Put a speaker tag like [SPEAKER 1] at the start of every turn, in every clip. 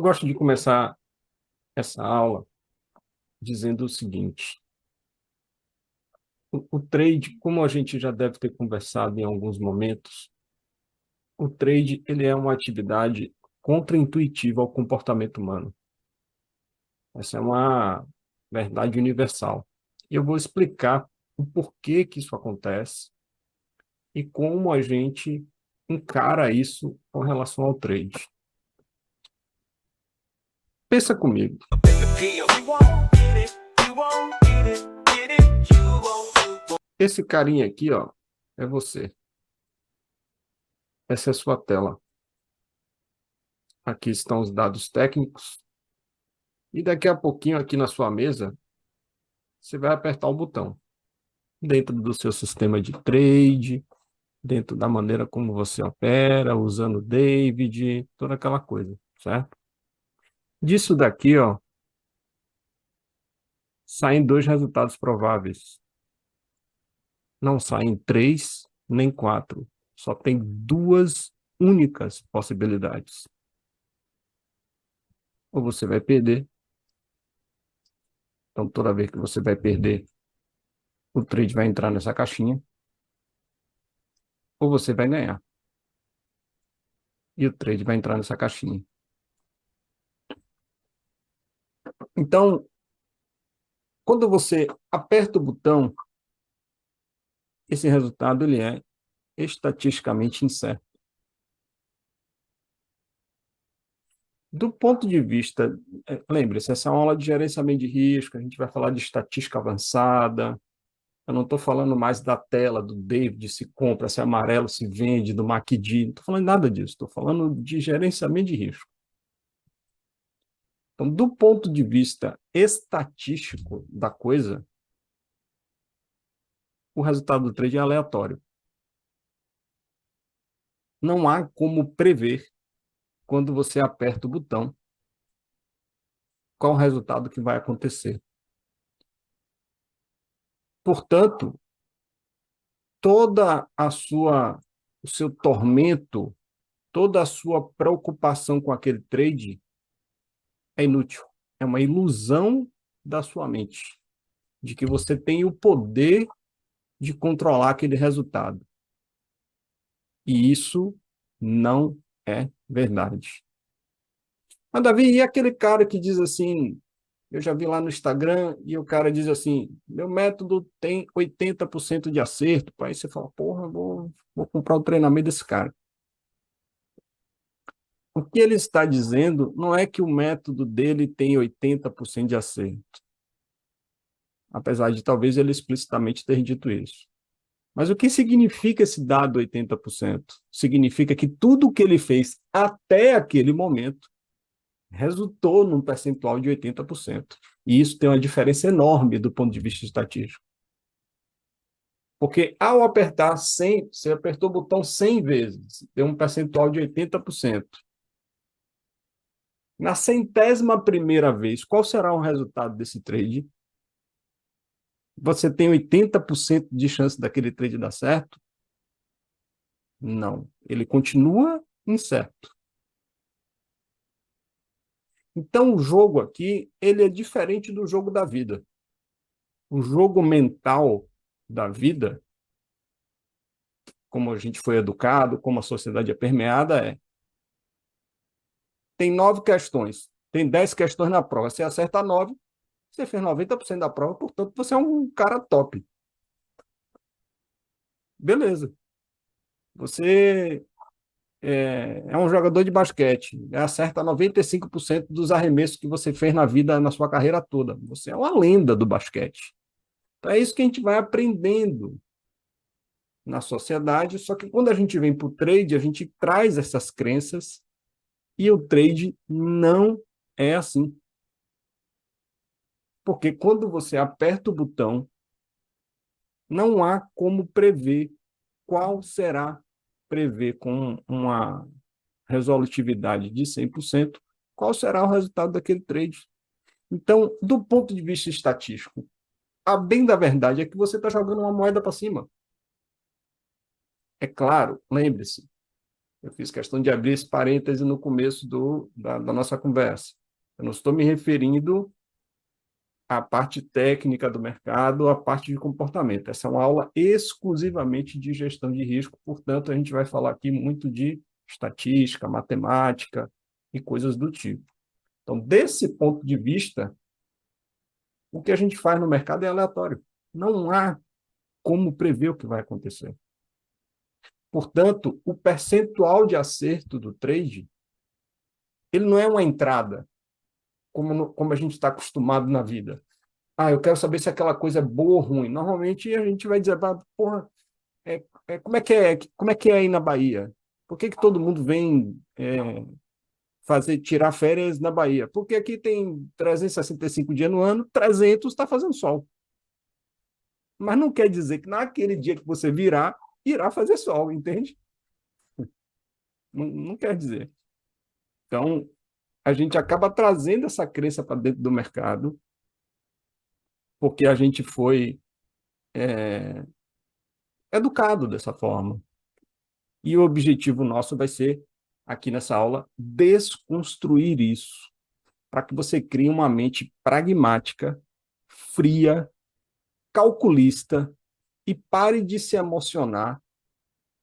[SPEAKER 1] Eu gosto de começar essa aula dizendo o seguinte: o trade, como a gente já deve ter conversado em alguns momentos, o trade ele é uma atividade contraintuitiva ao comportamento humano. Essa é uma verdade universal. E eu vou explicar o porquê que isso acontece e como a gente encara isso com relação ao trade. Pensa comigo. Esse carinha aqui, ó, é você. Essa é a sua tela. Aqui estão os dados técnicos. E daqui a pouquinho, aqui na sua mesa, você vai apertar o botão. Dentro do seu sistema de trade, dentro da maneira como você opera, usando o David, toda aquela coisa, certo? Disso daqui, ó, saem dois resultados prováveis. Não saem três, nem quatro. Só tem duas únicas possibilidades. Ou você vai perder. Então, toda vez que você vai perder, o trade vai entrar nessa caixinha. Ou você vai ganhar. E o trade vai entrar nessa caixinha. Então, quando você aperta o botão, esse resultado ele é estatisticamente incerto. Do ponto de vista, lembre-se, essa é uma aula de gerenciamento de risco, a gente vai falar de estatística avançada. Eu não estou falando mais da tela do David, se compra, se é amarelo, se vende, do MACD, não estou falando nada disso, estou falando de gerenciamento de risco. Então, do ponto de vista estatístico da coisa, o resultado do trade é aleatório. Não há como prever, quando você aperta o botão, qual o resultado que vai acontecer. Portanto, toda a sua, o seu tormento, toda a sua preocupação com aquele trade é inútil. É uma ilusão da sua mente, de que você tem o poder de controlar aquele resultado. E isso não é verdade. Mas, Davi, e aquele cara que diz assim, eu já vi lá no Instagram, e o cara diz assim, meu método tem 80% de acerto. Aí você fala, porra, vou comprar o treinamento desse cara. O que ele está dizendo não é que o método dele tem 80% de acerto, apesar de talvez ele explicitamente ter dito isso. Mas o que significa esse dado 80%? Significa que tudo o que ele fez até aquele momento resultou num percentual de 80%. E isso tem uma diferença enorme do ponto de vista estatístico. Porque ao apertar 100, você apertou o botão 100 vezes, deu um percentual de 80%. Na centésima primeira vez, qual será o resultado desse trade? Você tem 80% de chance daquele trade dar certo? Não. Ele continua incerto. Então, o jogo aqui, ele é diferente do jogo da vida. O jogo mental da vida, como a gente foi educado, como a sociedade é permeada, tem 9 questões, tem 10 questões na prova. Você acerta 9, você fez 90% da prova, portanto, você é um cara top. Beleza. Você é um jogador de basquete, acerta 95% dos arremessos que você fez na vida, na sua carreira toda. Você é uma lenda do basquete. Então, é isso que a gente vai aprendendo na sociedade, só que quando a gente vem para o trade, a gente traz essas crenças e o trade não é assim. Porque quando você aperta o botão, não há como prever qual será, prever com uma resolutividade de 100%, qual será o resultado daquele trade. Então, do ponto de vista estatístico, a bem da verdade é que você está jogando uma moeda para cima. É claro, lembre-se, Eu fiz questão de abrir esse parêntese no começo da nossa conversa. Eu não estou me referindo à parte técnica do mercado, à parte de comportamento. Essa é uma aula exclusivamente de gestão de risco, portanto, a gente vai falar aqui muito de estatística, matemática e coisas do tipo. Então, desse ponto de vista, o que a gente faz no mercado é aleatório. Não há como prever o que vai acontecer. Portanto, o percentual de acerto do trade, ele não é uma entrada, como a gente está acostumado na vida. Ah, eu quero saber se aquela coisa é boa ou ruim. Normalmente a gente vai dizer, porra, como é que é aí na Bahia? Por que todo mundo vem tirar férias na Bahia? Porque aqui tem 365 dias no ano, 300 está fazendo sol. Mas não quer dizer que naquele dia que você virar, irá fazer sol, entende? Não, não quer dizer. Então, a gente acaba trazendo essa crença para dentro do mercado, porque a gente foi educado dessa forma. E o objetivo nosso vai ser, aqui nessa aula, desconstruir isso, para que você crie uma mente pragmática, fria, calculista e pare de se emocionar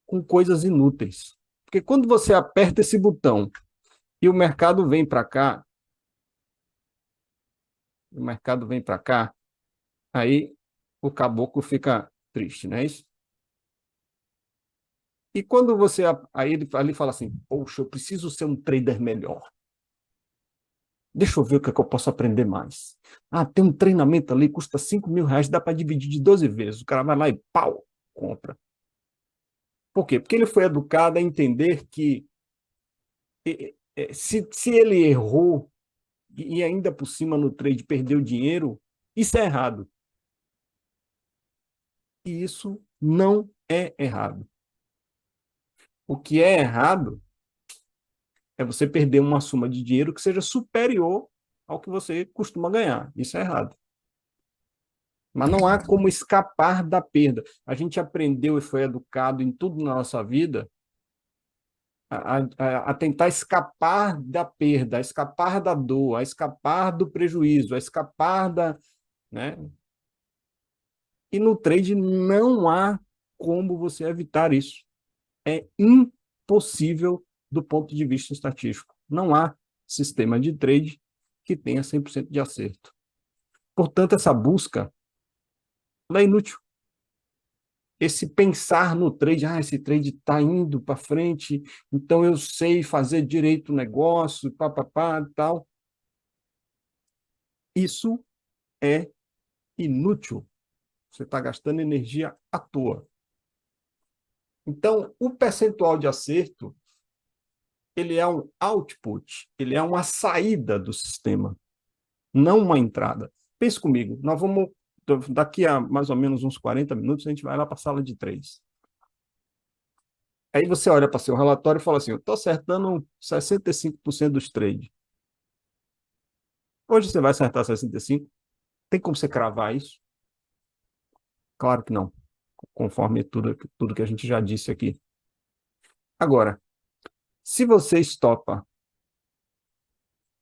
[SPEAKER 1] com coisas inúteis. Porque quando você aperta esse botão e o mercado vem para cá, aí o caboclo fica triste, não é isso? E quando você aí ele ali fala assim, poxa, eu preciso ser um trader melhor. Deixa eu ver o que é que eu posso aprender mais. Ah, tem um treinamento ali, custa R$ 5.000, dá para dividir de 12 vezes. O cara vai lá e pau, compra. Por quê? Porque ele foi educado a entender que se ele errou e ainda por cima no trade perdeu dinheiro, isso é errado. E isso não é errado. O que é errado é você perder uma soma de dinheiro que seja superior ao que você costuma ganhar. Isso é errado. Mas não há como escapar da perda. A gente aprendeu e foi educado em tudo na nossa vida a tentar escapar da perda, a escapar da dor, a escapar do prejuízo, a escapar da. Né? E no trade não há como você evitar isso. É impossível do ponto de vista estatístico. Não há sistema de trade que tenha 100% de acerto. Portanto, essa busca é inútil. Esse pensar no trade, esse trade está indo para frente, então eu sei fazer direito o negócio, papapá e tal. Isso é inútil. Você está gastando energia à toa. Então, o percentual de acerto, ele é um output, ele é uma saída do sistema, não uma entrada. Pense comigo, nós vamos, daqui a mais ou menos uns 40 minutos, a gente vai lá para a sala de trades. Aí você olha para seu relatório e fala assim, eu estou acertando 65% dos trades. Hoje você vai acertar 65%? Tem como você cravar isso? Claro que não, conforme tudo que a gente já disse aqui. Agora, se você estopa R$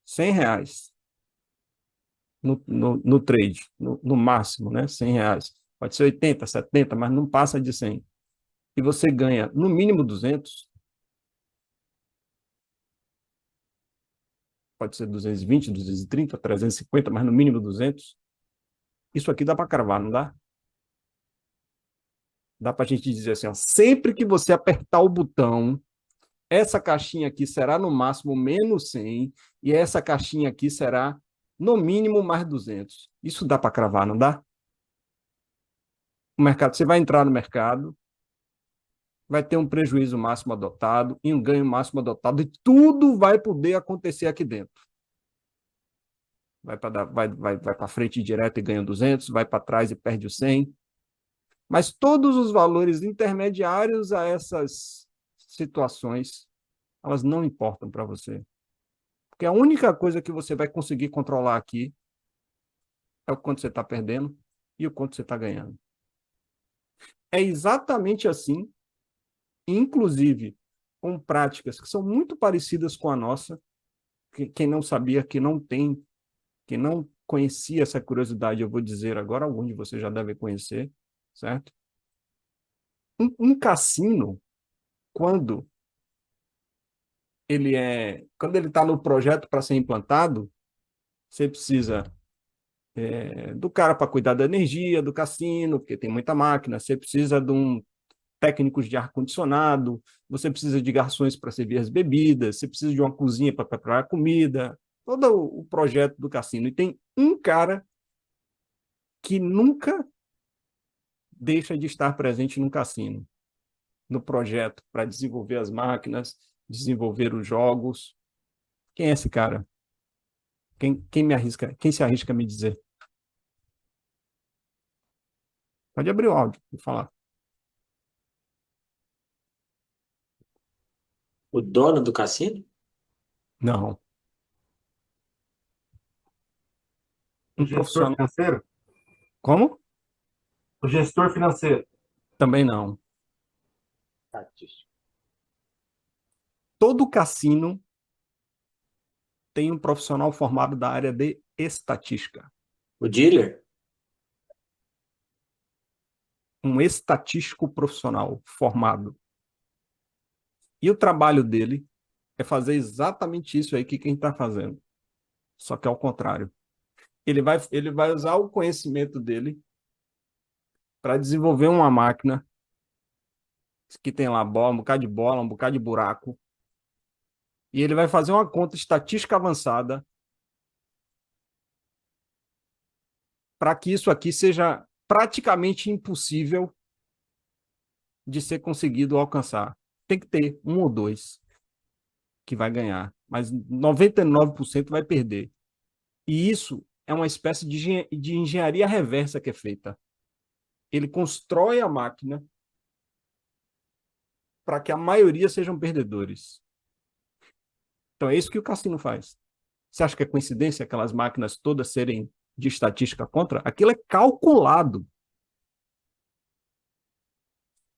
[SPEAKER 1] 100 no trade, no máximo, né? R$ 100. Pode ser 80, 70, mas não passa de 100. E você ganha no mínimo 200, pode ser 220, 230, 350, mas no mínimo 200. Isso aqui dá para cravar, não dá? Dá para a gente dizer assim, ó, sempre que você apertar o botão, essa caixinha aqui será no máximo menos 100 e essa caixinha aqui será no mínimo mais 200. Isso dá para cravar, não dá? O mercado, você vai entrar no mercado, vai ter um prejuízo máximo adotado e um ganho máximo adotado e tudo vai poder acontecer aqui dentro. Vai para frente direto e ganha 200, vai para trás e perde o 100. Mas todos os valores intermediários a essas situações, elas não importam para você. Porque a única coisa que você vai conseguir controlar aqui é o quanto você está perdendo e o quanto você está ganhando. É exatamente assim, inclusive com práticas que são muito parecidas com a nossa. Quem não sabia, que não tem, que não conhecia essa curiosidade, eu vou dizer agora, algum de vocês já deve conhecer, certo? Um cassino, quando quando ele está no projeto para ser implantado, você precisa do cara para cuidar da energia do cassino, porque tem muita máquina, você precisa de técnicos de ar-condicionado, você precisa de garçons para servir as bebidas, você precisa de uma cozinha para preparar a comida, todo o projeto do cassino. E tem um cara que nunca deixa de estar presente no cassino, no projeto, para desenvolver as máquinas, desenvolver os jogos. Quem é esse cara? Quem se arrisca a me dizer? Pode abrir o áudio e falar.
[SPEAKER 2] O dono do cassino?
[SPEAKER 1] Não.
[SPEAKER 3] O
[SPEAKER 1] Um
[SPEAKER 3] gestor
[SPEAKER 1] profissional.
[SPEAKER 3] financeiro?
[SPEAKER 1] Como?
[SPEAKER 3] O gestor financeiro.
[SPEAKER 1] Também não.
[SPEAKER 2] Estatístico.
[SPEAKER 1] Todo cassino tem um profissional formado da área de estatística.
[SPEAKER 2] O dealer?
[SPEAKER 1] Um estatístico profissional formado. E o trabalho dele é fazer exatamente isso aí que quem está fazendo. Só que ao contrário. Ele vai usar o conhecimento dele para desenvolver uma máquina que tem lá bola, um bocado de bola, um bocado de buraco. E ele vai fazer uma conta estatística avançada para que isso aqui seja praticamente impossível de ser conseguido alcançar. Tem que ter um ou dois que vai ganhar, mas 99% vai perder. E isso é uma espécie de engenharia reversa que é feita. Ele constrói a máquina para que a maioria sejam perdedores. Então é isso que o cassino faz. Você acha que é coincidência aquelas máquinas todas serem de estatística contra? Aquilo é calculado.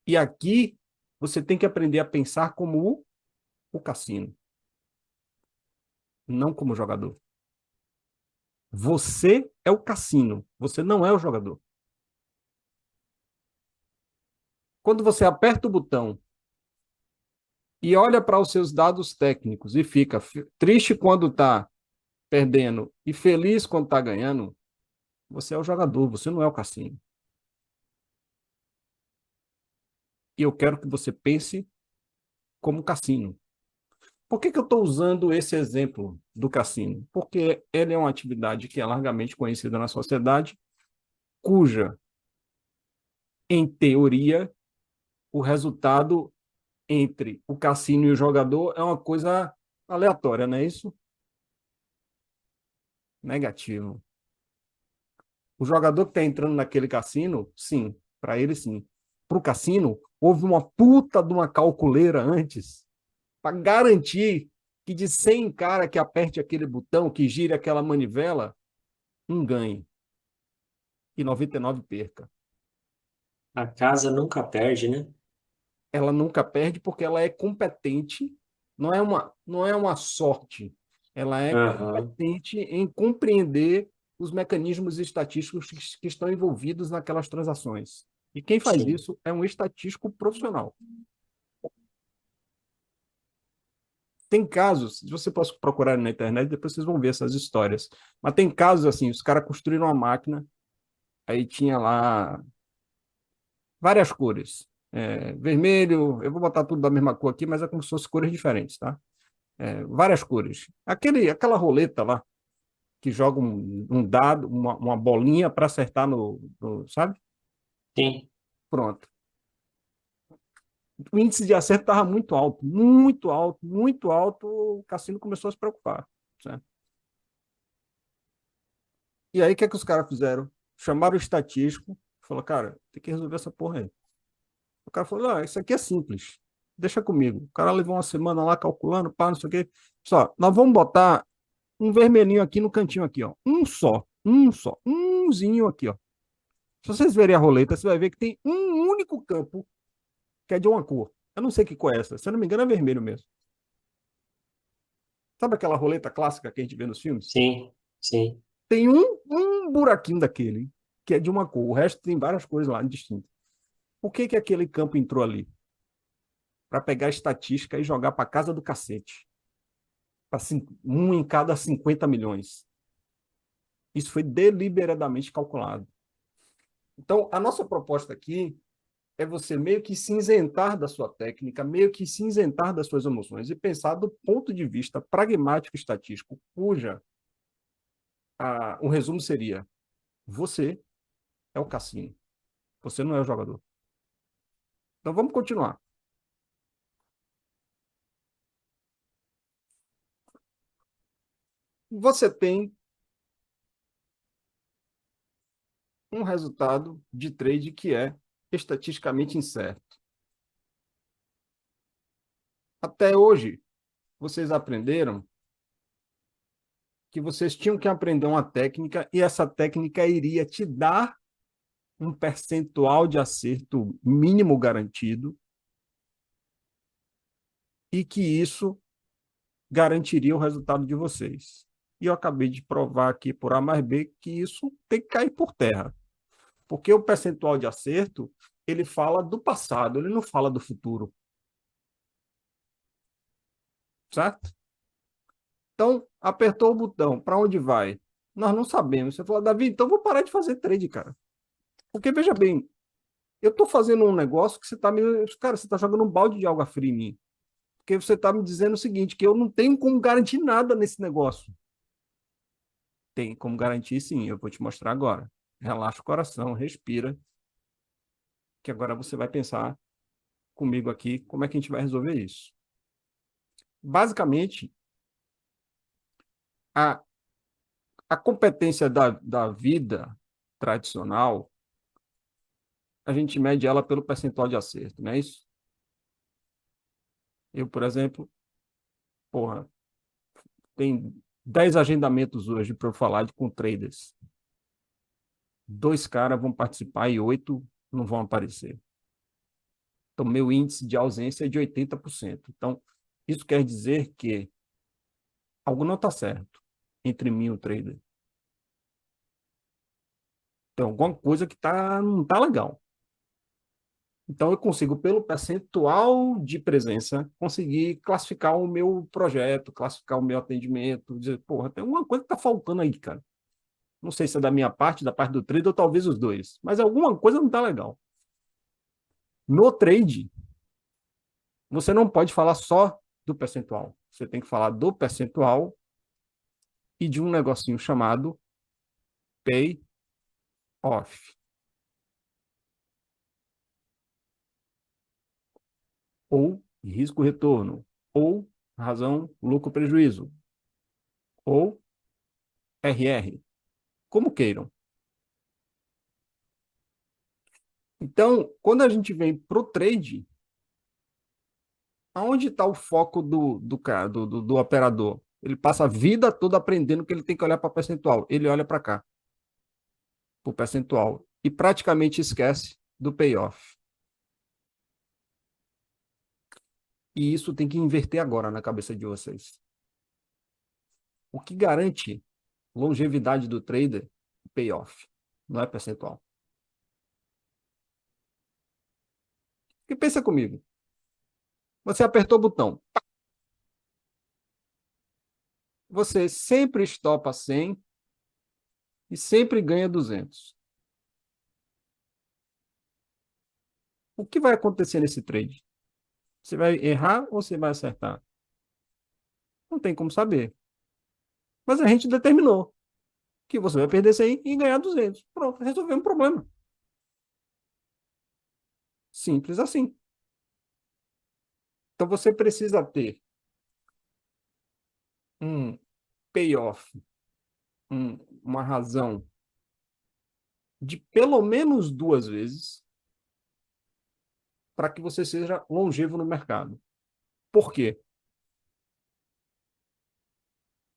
[SPEAKER 1] E aqui você tem que aprender a pensar como o cassino, não como jogador. Você é o cassino, você não é o jogador. Quando você aperta o botão e olha para os seus dados técnicos e fica triste quando está perdendo e feliz quando está ganhando, você é o jogador, você não é o cassino. E eu quero que você pense como cassino. Por que eu estou usando esse exemplo do cassino? Porque ele é uma atividade que é largamente conhecida na sociedade, cuja, em teoria, o resultado entre o cassino e o jogador é uma coisa aleatória, não é isso? Negativo. O jogador que está entrando naquele cassino, sim, para ele sim. Para o cassino, houve uma puta de uma calculeira antes para garantir que de 100 cara que aperte aquele botão, que gire aquela manivela, um ganhe e 99 perca.
[SPEAKER 2] A casa nunca perde, né?
[SPEAKER 1] Ela nunca perde porque ela é competente, não é uma sorte, ela é
[SPEAKER 2] Aham,
[SPEAKER 1] competente em compreender os mecanismos estatísticos que estão envolvidos naquelas transações. E quem faz
[SPEAKER 2] sim.
[SPEAKER 1] isso é um estatístico profissional. Tem casos, você pode procurar na internet, depois vocês vão ver essas histórias. Mas tem casos assim, os caras construíram uma máquina, aí tinha lá várias cores. Vermelho, eu vou botar tudo da mesma cor aqui, mas é como se fossem cores diferentes, tá? Várias cores. Aquela roleta lá, que joga um dado, uma bolinha para acertar sabe?
[SPEAKER 2] Sim.
[SPEAKER 1] Pronto. O índice de acerto estava muito alto, muito alto, muito alto. O cassino começou a se preocupar, certo? E aí, o que é que os caras fizeram? Chamaram o estatístico, falou, cara, tem que resolver essa porra aí. O cara falou, ah, isso aqui é simples, deixa comigo. O cara levou uma semana lá calculando, pá, não sei o quê. Só, nós vamos botar um vermelhinho aqui no cantinho aqui, ó. Um só, umzinho aqui, ó. Se vocês verem a roleta, você vai ver que tem um único campo que é de uma cor. Eu não sei que cor é essa. Se eu não me engano, é vermelho mesmo. Sabe aquela roleta clássica que a gente vê nos filmes?
[SPEAKER 2] Sim, sim.
[SPEAKER 1] Tem um buraquinho daquele, que é de uma cor. O resto tem várias cores lá distintas. Por que aquele campo entrou ali? Para pegar a estatística e jogar para casa do cacete. Um em cada 50 milhões. Isso foi deliberadamente calculado. Então, a nossa proposta aqui é você meio que se isentar da sua técnica, meio que se isentar das suas emoções e pensar do ponto de vista pragmático e estatístico, cuja o resumo seria: você é o cassino, você não é o jogador. Então, vamos continuar. Você tem um resultado de trade que é estatisticamente incerto. Até hoje, vocês aprenderam que vocês tinham que aprender uma técnica e essa técnica iria te dar um percentual de acerto mínimo garantido e que isso garantiria o resultado de vocês. E eu acabei de provar aqui por A mais B que isso tem que cair por terra. Porque o percentual de acerto, ele fala do passado, ele não fala do futuro. Certo? Então, apertou o botão, para onde vai? Nós não sabemos. Você falou, Davi, então vou parar de fazer trade, cara. Porque, veja bem, eu estou fazendo um negócio que você está me... Cara, você está jogando um balde de água fria em mim. Porque você está me dizendo o seguinte, que eu não tenho como garantir nada nesse negócio. Tem como garantir, sim. Eu vou te mostrar agora. Relaxa o coração, respira, que agora você vai pensar comigo aqui como é que a gente vai resolver isso. Basicamente, a, a competência da vida tradicional, a gente mede ela pelo percentual de acerto, não é isso? Eu, por exemplo, porra, tem 10 agendamentos hoje para eu falar com traders. 2 caras vão participar e 8 não vão aparecer. Então, meu índice de ausência é de 80%. Então, isso quer dizer que algo não está certo entre mim e o trader. Tem alguma coisa que não está legal. Então, eu consigo, pelo percentual de presença, conseguir classificar o meu projeto, classificar o meu atendimento, dizer, porra, tem alguma coisa que está faltando aí, cara. Não sei se é da minha parte, da parte do trader, ou talvez os dois. Mas alguma coisa não está legal. No trade, você não pode falar só do percentual. Você tem que falar do percentual e de um negocinho chamado pay off. Ou risco-retorno. Ou razão lucro-prejuízo. Ou RR. Como queiram. Então, quando a gente vem para o trade, aonde está o foco do operador? Ele passa a vida toda aprendendo que ele tem que olhar para percentual. Ele olha para cá, para o percentual, e praticamente esquece do payoff. E isso tem que inverter agora na cabeça de vocês. O que garante longevidade do trader? Payoff, não é percentual. Porque pensa comigo. Você apertou o botão. Você sempre estopa 100 e sempre ganha 200. O que vai acontecer nesse trade? Você vai errar ou você vai acertar? Não tem como saber. Mas a gente determinou que você vai perder 100 e ganhar 200. Pronto, resolvemos o problema. Simples assim. Então você precisa ter um payoff, uma razão de pelo menos 2 vezes para que você seja longevo no mercado. Por quê?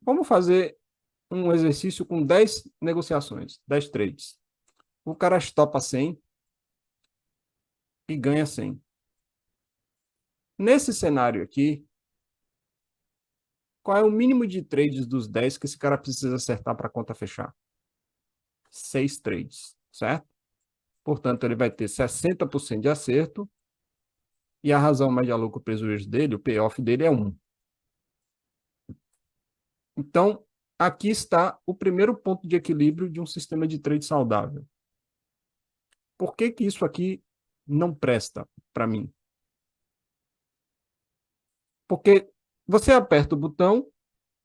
[SPEAKER 1] Vamos fazer um exercício com 10 negociações, 10 trades. O cara estopa 100 e ganha 100. Nesse cenário aqui, qual é o mínimo de trades dos 10 que esse cara precisa acertar para a conta fechar? 6 trades, certo? Portanto, ele vai ter 60% de acerto e a razão média-lucro prejuízo dele, o payoff dele é 1. Então, aqui está o primeiro ponto de equilíbrio de um sistema de trade saudável. Por que que isso aqui não presta para mim? Porque você aperta o botão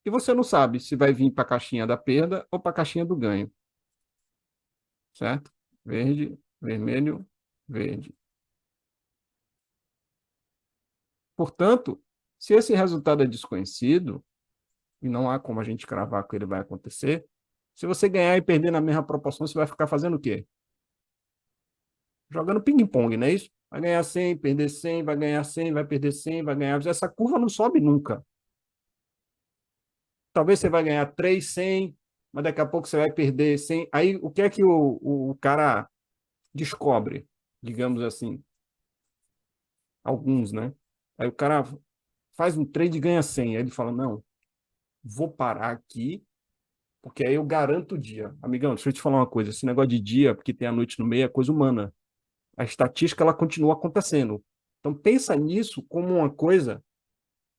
[SPEAKER 1] e você não sabe se vai vir para a caixinha da perda ou para a caixinha do ganho. Certo? Verde, vermelho, verde. Portanto, se esse resultado é desconhecido, e não há como a gente cravar que ele vai acontecer, se você ganhar e perder na mesma proporção, você vai ficar fazendo o quê? Jogando ping-pong, não é isso? Vai ganhar 100, perder 100, vai ganhar 100, vai perder 100, vai ganhar... Essa curva não sobe nunca. Talvez você vai ganhar 3, 100, mas daqui a pouco você vai perder 100. Aí, o que é que o cara descobre, digamos assim? Alguns, né? Aí o cara faz um trade e ganha 100. Aí ele fala, não, vou parar aqui, porque aí eu garanto o dia. Amigão, deixa eu te falar uma coisa. Esse negócio de dia, porque tem a noite no meio, é coisa humana. A estatística, ela continua acontecendo. Então, pensa nisso como uma coisa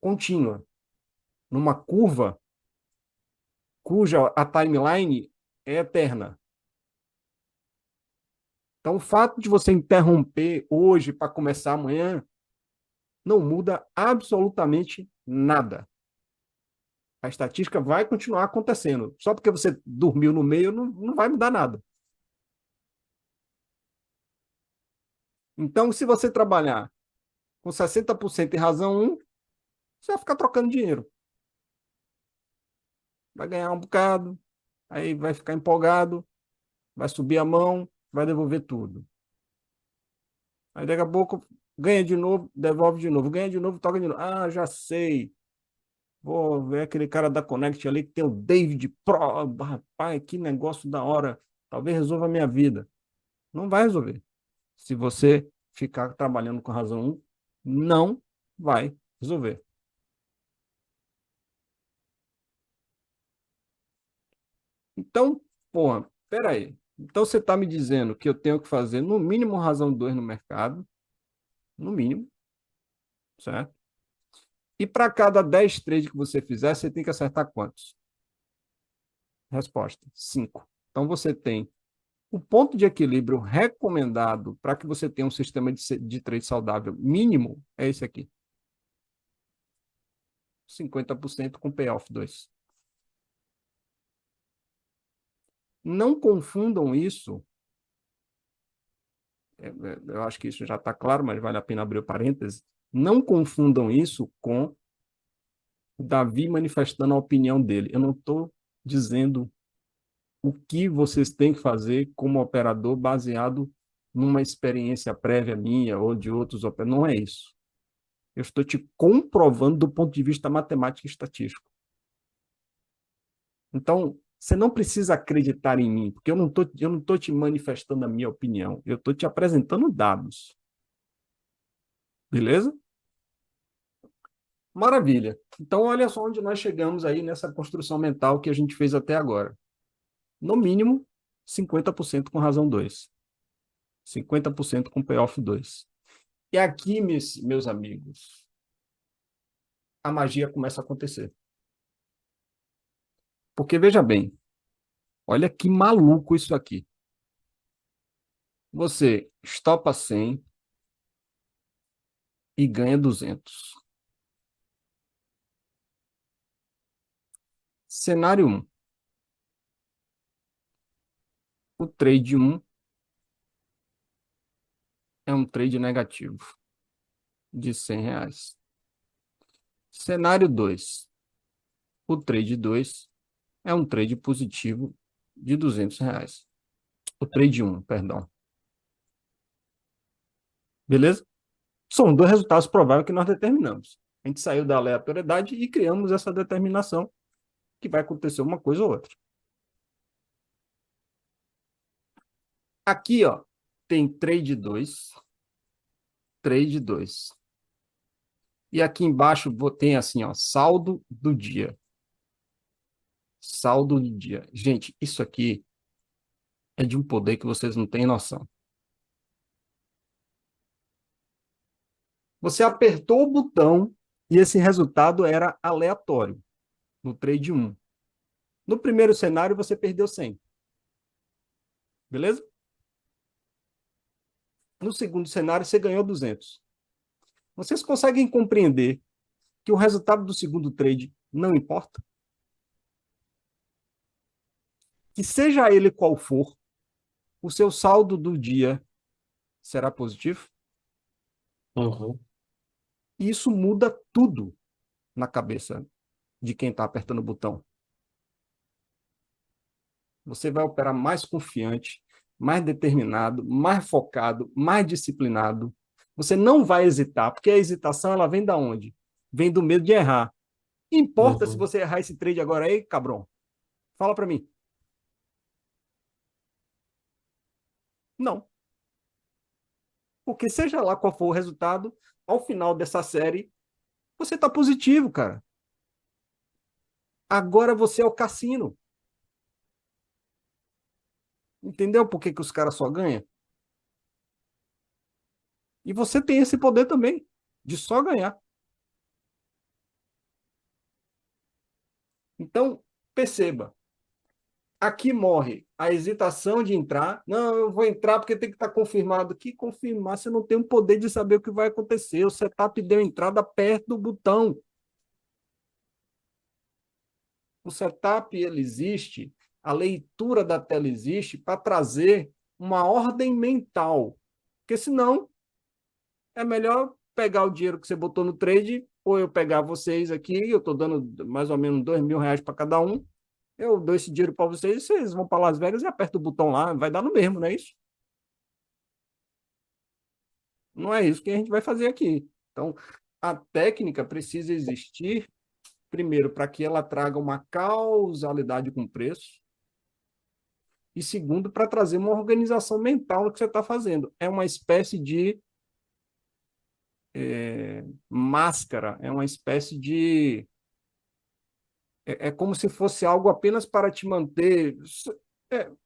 [SPEAKER 1] contínua, numa curva cuja a timeline é eterna. Então, o fato de você interromper hoje para começar amanhã não muda absolutamente nada. A estatística vai continuar acontecendo. Só porque você dormiu no meio, não vai mudar nada. Então, se você trabalhar com 60% em razão 1, você vai ficar trocando dinheiro. Vai ganhar um bocado, aí vai ficar empolgado, vai subir a mão, vai devolver tudo. Aí daqui a pouco ganha de novo, devolve de novo, ganha de novo, toca de novo. Ah, já sei. Vou ver aquele cara da Connect ali que tem o David Pro. Rapaz, que negócio da hora. Talvez resolva a minha vida. Não vai resolver. Se você ficar trabalhando com razão 1, não vai resolver. Então, porra, peraí. Então você está me dizendo que eu tenho que fazer no mínimo razão 2 no mercado, no mínimo, certo? E para cada 10 trades que você fizer, você tem que acertar quantos? Resposta: 5. Então você tem o ponto de equilíbrio recomendado para que você tenha um sistema de trade saudável mínimo é esse aqui. 50% com payoff 2. Não confundam isso, eu acho que isso já está claro, mas vale a pena abrir o parêntese. Não confundam isso com o Davi manifestando a opinião dele. Eu não estou dizendo o que vocês têm que fazer como operador baseado numa experiência prévia minha ou de outros operadores. Não é isso. Eu estou te comprovando do ponto de vista matemático e estatístico. Então, você não precisa acreditar em mim, porque eu não tô te manifestando a minha opinião. Eu estou te apresentando dados. Beleza? Maravilha. Então, olha só onde nós chegamos aí nessa construção mental que a gente fez até agora. No mínimo, 50% com razão 2. 50% com payoff 2. E aqui, meus amigos, a magia começa a acontecer. Porque, veja bem, olha que maluco isso aqui. Você estopa 100 e ganha 200. Cenário 1. O trade 1 é um trade negativo de R$ 100. Cenário 2. O trade 2 é um trade positivo de R$ 200. O trade 1, perdão. Beleza? São dois resultados prováveis que nós determinamos. A gente saiu da aleatoriedade e criamos essa determinação que vai acontecer uma coisa ou outra. Aqui, ó, tem trade 2, trade 2. E aqui embaixo tem assim, ó, saldo do dia. Saldo do dia. Gente, isso aqui é de um poder que vocês não têm noção. Você apertou o botão e esse resultado era aleatório no trade 1. No primeiro cenário, você perdeu 100. Beleza? No segundo cenário, você ganhou 200. Vocês conseguem compreender que o resultado do segundo trade não importa? Que seja ele qual for, o seu saldo do dia será positivo?
[SPEAKER 2] Uhum.
[SPEAKER 1] E isso muda tudo na cabeça de quem está apertando o botão. Você vai operar mais confiante, mais determinado, mais focado, mais disciplinado. Você não vai hesitar, porque a hesitação ela vem da onde? Vem do medo de errar. Importa se
[SPEAKER 2] Uhum.
[SPEAKER 1] você errar esse trade agora aí, cabrão? Fala para mim. Não. Porque seja lá qual for o resultado, ao final dessa série, você está positivo, cara. Agora você é o cassino. Entendeu por que os caras só ganham? E você tem esse poder também, de só ganhar. Então, perceba, aqui morre a hesitação de entrar. Não, eu vou entrar porque tem que estar confirmado. Que confirmar? Você não tem o poder de saber o que vai acontecer. O setup deu entrada perto do botão. O setup ele existe, a leitura da tela existe para trazer uma ordem mental. Porque senão é melhor pegar o dinheiro que você botou no trade, ou eu pegar vocês aqui, eu estou dando mais ou menos R$ 2.000 para cada um, eu dou esse dinheiro para vocês, vocês vão para Las Vegas e apertam o botão lá, vai dar no mesmo, não é isso? Não é isso que a gente vai fazer aqui. Então, a técnica precisa existir, primeiro, para que ela traga uma causalidade com o preço, e segundo, para trazer uma organização mental no que você está fazendo. É uma espécie de máscara, é uma espécie de é como se fosse algo apenas para te manter.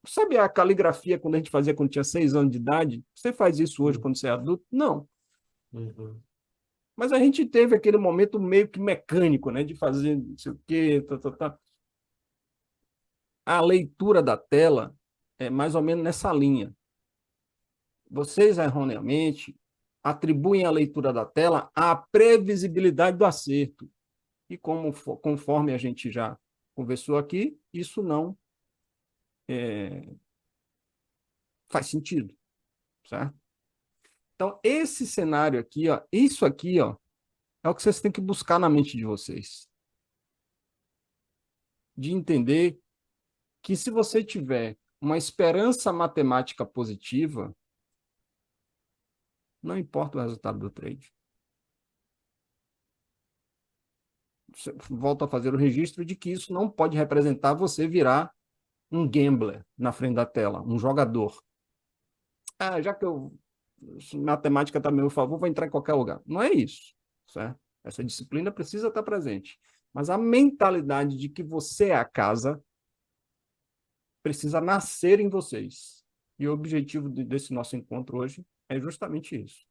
[SPEAKER 1] Sabe a caligrafia quando a gente fazia quando tinha 6 anos de idade? Você faz isso hoje quando você é adulto? Não.
[SPEAKER 2] Uhum.
[SPEAKER 1] Mas a gente teve aquele momento meio que mecânico, né? De fazer não sei o quê. A leitura da tela é mais ou menos nessa linha. Vocês, erroneamente, atribuem a leitura da tela à previsibilidade do acerto. E conforme a gente já conversou aqui, isso não faz sentido, certo? Então, esse cenário aqui, ó, isso aqui, ó, é o que vocês têm que buscar na mente de vocês. De entender que se você tiver uma esperança matemática positiva, não importa o resultado do trade. Você volta a fazer o registro de que isso não pode representar você virar um gambler na frente da tela, um jogador. Ah, já que matemática está a meu favor, vou entrar em qualquer lugar. Não é isso, certo? Essa disciplina precisa estar presente. Mas a mentalidade de que você é a casa precisa nascer em vocês. E o objetivo desse nosso encontro hoje é justamente isso.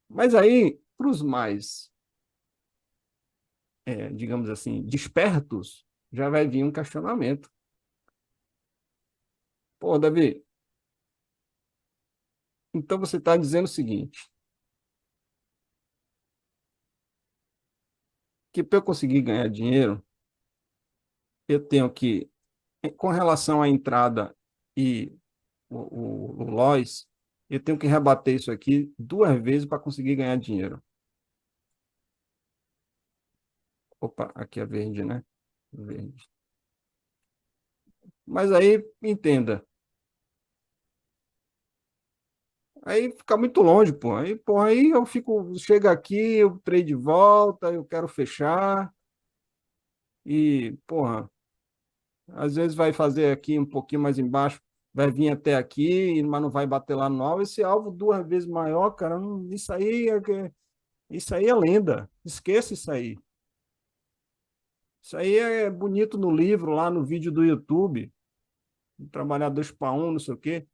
[SPEAKER 1] Mas aí, para os mais, digamos assim, despertos, já vai vir um questionamento. Pô, Davi, então você está dizendo o seguinte, que para eu conseguir ganhar dinheiro, eu tenho que, com relação à entrada e o loss, eu tenho que rebater isso aqui 2 vezes para conseguir ganhar dinheiro. Opa, aqui é verde, né? Verde. Mas aí, entenda. Aí fica muito longe, pô. Aí eu fico, chega aqui, o trade volta, eu quero fechar. E, porra, às vezes vai fazer aqui um pouquinho mais embaixo, vai vir até aqui, mas não vai bater lá no alvo. Esse alvo 2 vezes maior, cara, isso aí Isso aí é lenda. Esqueça isso aí. Isso aí é bonito no livro, lá no vídeo do YouTube. Trabalhar 2 para 1, não sei o quê.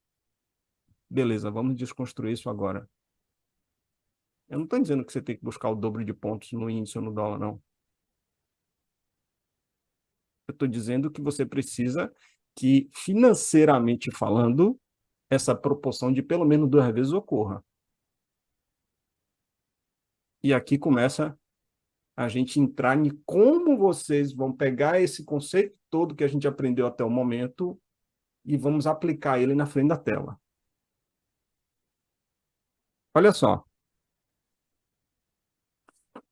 [SPEAKER 1] Beleza, vamos desconstruir isso agora. Eu não estou dizendo que você tem que buscar o dobro de pontos no índice ou no dólar, não. Eu estou dizendo que você precisa que, financeiramente falando, essa proporção de pelo menos 2 vezes ocorra. E aqui começa a gente entrar em como vocês vão pegar esse conceito todo que a gente aprendeu até o momento e vamos aplicar ele na frente da tela. Olha só,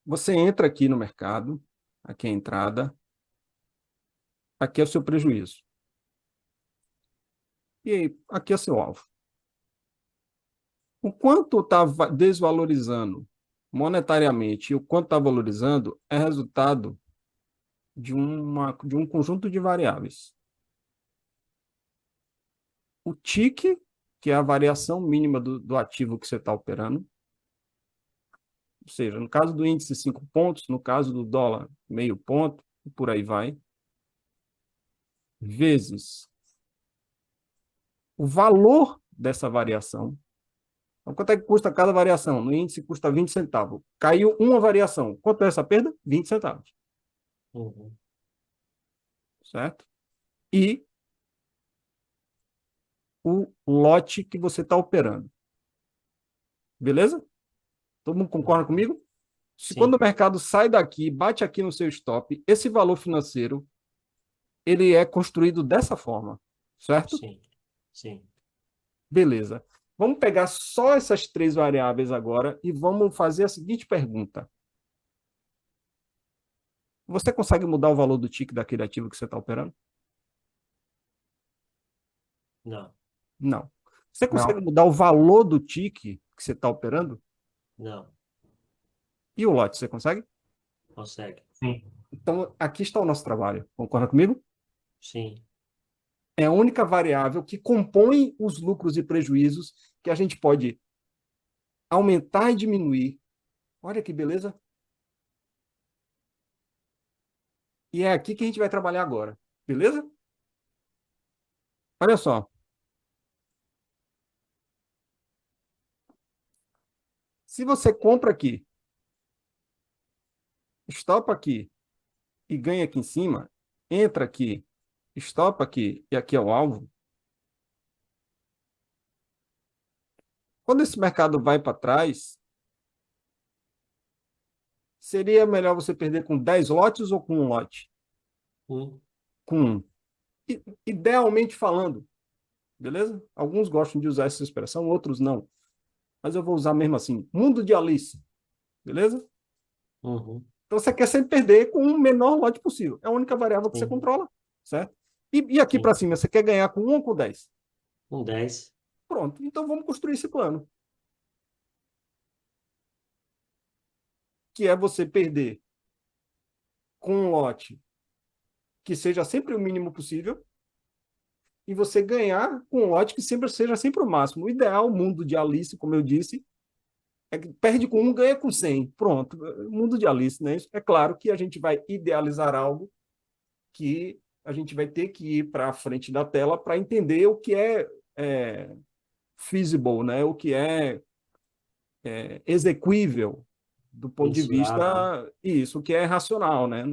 [SPEAKER 1] você entra aqui no mercado, aqui é a entrada, aqui é o seu prejuízo. E aí, aqui é seu alvo. O quanto está desvalorizando monetariamente e o quanto está valorizando é resultado de um conjunto de variáveis. O TIC, que é a variação mínima do ativo que você está operando, ou seja, no caso do índice 5 pontos, no caso do dólar meio ponto, e por aí vai, vezes o valor dessa variação. Então, quanto é que custa cada variação? No índice custa 20 centavos. Caiu uma variação. Quanto é essa perda? 20 centavos.
[SPEAKER 2] Uhum.
[SPEAKER 1] Certo? E o lote que você está operando. Beleza? Todo mundo concorda comigo? Se quando
[SPEAKER 2] Sim,
[SPEAKER 1] o mercado sai daqui, bate aqui no seu stop, esse valor financeiro, ele é construído dessa forma, certo?
[SPEAKER 2] sim, sim.
[SPEAKER 1] Beleza. Vamos pegar só essas 3 variáveis agora e vamos fazer a seguinte pergunta. Você consegue mudar o valor do TIC daquele ativo que você está operando?
[SPEAKER 2] Não,
[SPEAKER 1] Não. Você consegue
[SPEAKER 3] Não.
[SPEAKER 1] mudar o valor do TIC que você está operando?
[SPEAKER 2] não.
[SPEAKER 1] E o lote, você consegue?
[SPEAKER 2] Consegue.
[SPEAKER 3] Sim.
[SPEAKER 1] Então, aqui está o nosso trabalho. Concorda comigo?
[SPEAKER 2] Sim.
[SPEAKER 1] É a única variável que compõe os lucros e prejuízos que a gente pode aumentar e diminuir. Olha que beleza. E é aqui que a gente vai trabalhar agora. Beleza? Olha só. Se você compra aqui, estopa aqui e ganha aqui em cima, entra aqui, estopa aqui e aqui é o alvo. Quando esse mercado vai para trás, seria melhor você perder com 10 lotes ou com um lote?
[SPEAKER 2] Um.
[SPEAKER 1] Com um. Idealmente falando, beleza? Alguns gostam de usar essa expressão, outros não. Mas eu vou usar mesmo assim. Mundo de Alice, beleza?
[SPEAKER 2] Uhum.
[SPEAKER 1] Então você quer sempre perder com o menor lote possível. É a única variável que você
[SPEAKER 2] Sim,
[SPEAKER 1] controla, certo? E aqui para
[SPEAKER 2] sim.
[SPEAKER 1] cima, você quer ganhar com 1 ou com 10?
[SPEAKER 2] 10.
[SPEAKER 1] Pronto, então vamos construir esse plano, que é você perder com um lote que seja sempre o mínimo possível e você ganhar com um lote que sempre seja sempre o máximo. O ideal, mundo de Alice, como eu disse, é que perde com 1, ganha com 100. Pronto, mundo de Alice, né? É claro que a gente vai idealizar algo que a gente vai ter que ir para a frente da tela para entender o que é feasible, né? O que é execuível do ponto de
[SPEAKER 2] Mensurável.
[SPEAKER 1] vista isso, o que é racional, né?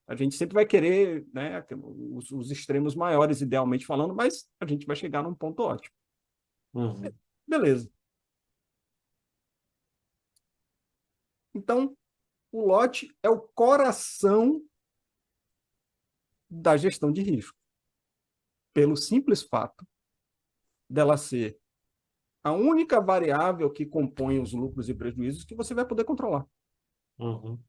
[SPEAKER 1] A gente sempre vai querer, né, os extremos maiores, idealmente falando, mas a gente vai chegar num ponto ótimo.
[SPEAKER 2] Uhum.
[SPEAKER 1] Beleza. Então, o lote é o coração da gestão de risco, pelo simples fato dela ser a única variável que compõe os lucros e prejuízos que você vai poder controlar.
[SPEAKER 2] Uhum.
[SPEAKER 1] Você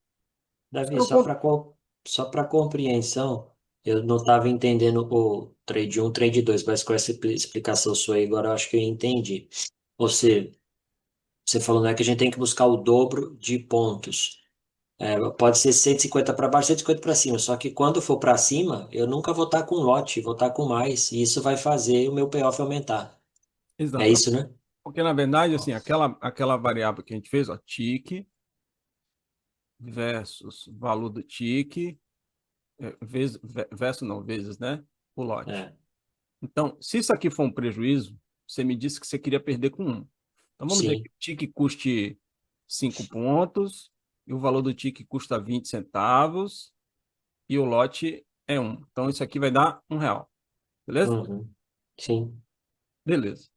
[SPEAKER 2] Davi,
[SPEAKER 1] não
[SPEAKER 2] só para compreensão, eu não estava entendendo o trade um, trade 2, mas com essa explicação sua aí, agora eu acho que eu entendi. Ou seja, você falou, né, que a gente tem que buscar o dobro de pontos. É, pode ser 150 para baixo, 150 para cima, só que quando for para cima, eu nunca vou estar com lote, vou estar com mais, e isso vai fazer o meu payoff aumentar. É
[SPEAKER 1] Exatamente.
[SPEAKER 2] isso, né?
[SPEAKER 1] Porque, na verdade, assim,
[SPEAKER 2] Nossa.
[SPEAKER 1] aquela variável que a gente fez, ó, TIC, versus valor do tique, vezes, né? O lote.
[SPEAKER 2] É,
[SPEAKER 1] Então, se isso aqui for um prejuízo, você me disse que você queria perder com 1. Então, vamos dizer
[SPEAKER 2] sim.
[SPEAKER 1] que o tique custe 5 pontos, e o valor do tique custa 20 centavos, e o lote é 1. Então, isso aqui vai dar R$ 1. Beleza?
[SPEAKER 2] Uhum. Sim.
[SPEAKER 1] Beleza.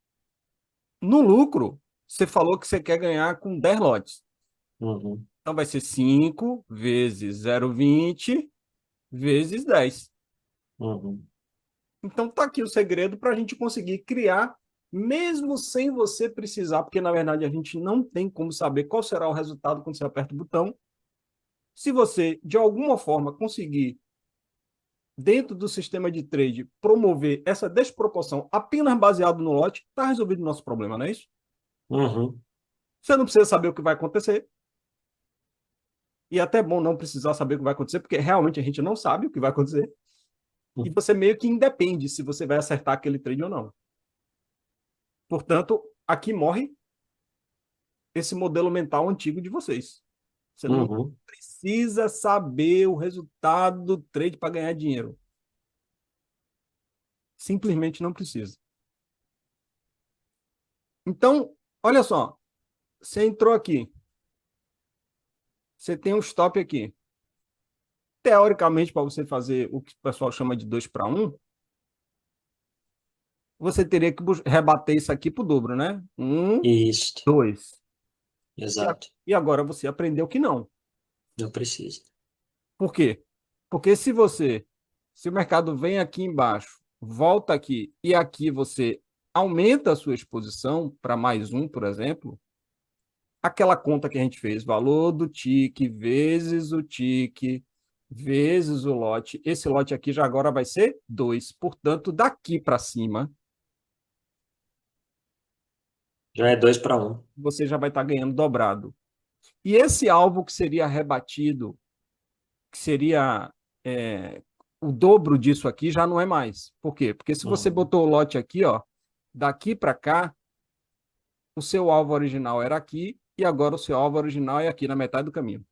[SPEAKER 1] No lucro, você falou que você quer ganhar com 10 lotes.
[SPEAKER 2] Uhum.
[SPEAKER 1] Então, vai ser 5 vezes 0,20 vezes 10.
[SPEAKER 2] Uhum.
[SPEAKER 1] Então, tá aqui o segredo para a gente conseguir criar, mesmo sem você precisar, porque, na verdade, a gente não tem como saber qual será o resultado quando você aperta o botão. Se você, de alguma forma, conseguir, dentro do sistema de trade, promover essa desproporção apenas baseado no lote, está resolvido o nosso problema, não é isso?
[SPEAKER 2] Uhum.
[SPEAKER 1] Você não precisa saber o que vai acontecer. E é até bom não precisar saber o que vai acontecer, porque realmente a gente não sabe o que vai acontecer. E você meio que independe se você vai acertar aquele trade ou não. Portanto, aqui morre esse modelo mental antigo de vocês. Você não
[SPEAKER 2] Uhum.
[SPEAKER 1] precisa saber o resultado do trade para ganhar dinheiro. Simplesmente não precisa. Então, olha só. Você entrou aqui. Você tem um stop aqui. Teoricamente, para você fazer o que o pessoal chama de 2 para 1, você teria que rebater isso aqui para o dobro, né? 1,
[SPEAKER 2] Isso.
[SPEAKER 1] 2.
[SPEAKER 2] Exato.
[SPEAKER 1] E agora você aprendeu que não.
[SPEAKER 2] Não precisa.
[SPEAKER 1] Por quê? Porque se o mercado vem aqui embaixo, volta aqui e aqui você aumenta a sua exposição para mais 1, por exemplo, aquela conta que a gente fez, valor do tique vezes o tique vezes o lote, esse lote aqui já agora vai ser 2. Portanto, daqui para cima,
[SPEAKER 2] Já é 2 para 1.
[SPEAKER 1] você já vai estar ganhando dobrado. E esse alvo que seria rebatido, que seria o dobro disso aqui, já não é mais. Por quê? Porque se você
[SPEAKER 2] Uhum.
[SPEAKER 1] botou o lote aqui, ó, daqui para cá, o seu alvo original era aqui e agora o seu alvo original é aqui na metade do caminho.